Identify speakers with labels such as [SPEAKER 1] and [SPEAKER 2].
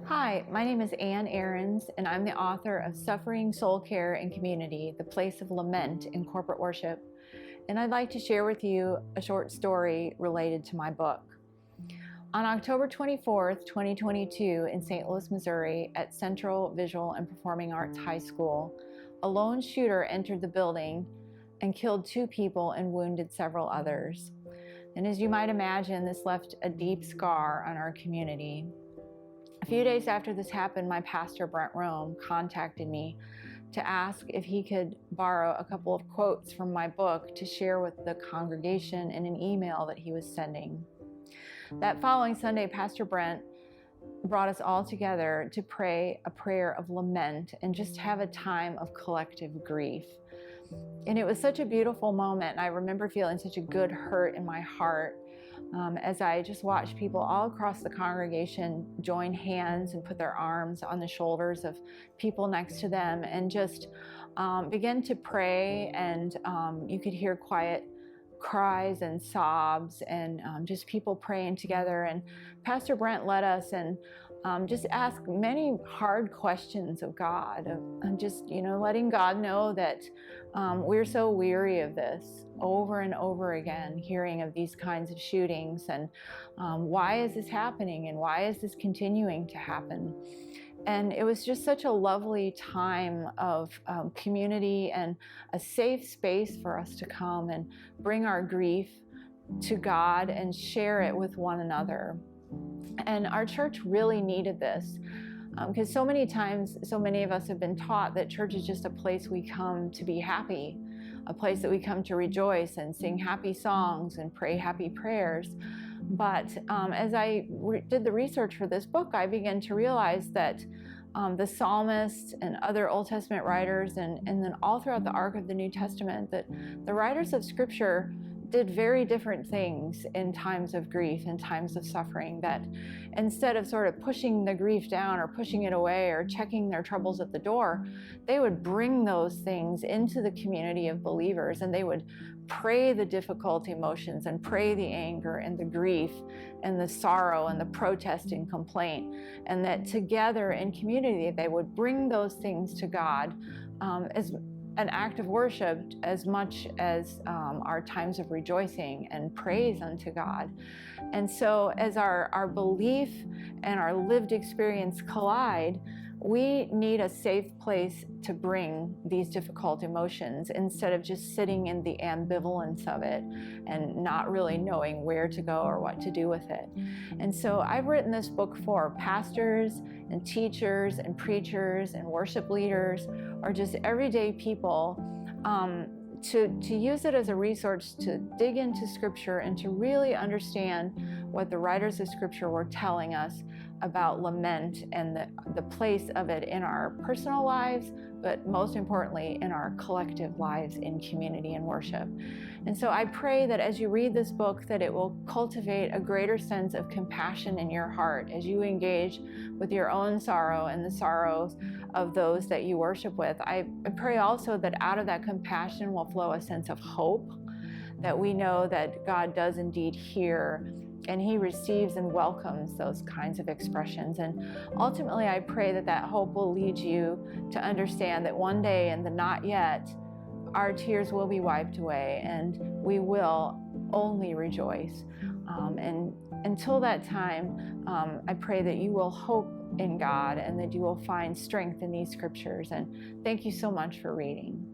[SPEAKER 1] Hi, my name is Ann Ahrens, and I'm the author of Suffering, Soul Care, and Community, The Place of Lament in Corporate Worship. And I'd like to share with you a short story related to my book. On October 24th, 2022, in St. Louis, Missouri, at Central Visual and Performing Arts High School, a lone shooter entered the building and killed 2 people and wounded several others. And as you might imagine, this left a deep scar on our community. A few days after this happened, my pastor, Brent Rome, contacted me to ask if he could borrow a couple of quotes from my book to share with the congregation in an email that he was sending. That following Sunday, Pastor Brent brought us all together to pray a prayer of lament and just have a time of collective grief. And it was such a beautiful moment. I remember feeling such a good hurt in my heart as I just watched people all across the congregation join hands and put their arms on the shoulders of people next to them and just begin to pray. And you could hear quiet cries and sobs and just people praying together. And Pastor Brent led us and just asked many hard questions of God, and just, letting God know that we're so weary of this over and over again, hearing of these kinds of shootings, and why is this happening and why is this continuing to happen? And it was just such a lovely time of community and a safe space for us to come and bring our grief to God and share it with one another. And our church really needed this because so many times, so many of us have been taught that church is just a place we come to be happy, a place that we come to rejoice and sing happy songs and pray happy prayers. But as I did the research for this book, I began to realize that the psalmists and other Old Testament writers and then all throughout the arc of the New Testament, that the writers of Scripture did very different things in times of grief and times of suffering, that instead of sort of pushing the grief down or pushing it away or checking their troubles at the door, they would bring those things into the community of believers, and they would pray the difficult emotions and pray the anger and the grief and the sorrow and the protest and complaint, and that together in community they would bring those things to God as an act of worship as much as our times of rejoicing and praise unto God. And so as our belief and our lived experience collide, we need a safe place to bring these difficult emotions instead of just sitting in the ambivalence of it and not really knowing where to go or what to do with it. And so I've written this book for pastors and teachers and preachers and worship leaders, or just everyday people, to use it as a resource to dig into Scripture and to really understand what the writers of Scripture were telling us about lament and the place of it in our personal lives, but most importantly in our collective lives in community and worship. And so I pray that as you read this book, that it will cultivate a greater sense of compassion in your heart as you engage with your own sorrow and the sorrows of those that you worship with. I pray also that out of that compassion will flow a sense of hope, that we know that God does indeed hear and He receives and welcomes those kinds of expressions. And ultimately, I pray that that hope will lead you to understand that one day in the not yet, our tears will be wiped away and we will only rejoice. And until that time, I pray that you will hope in God and that you will find strength in these scriptures. And thank you so much for reading.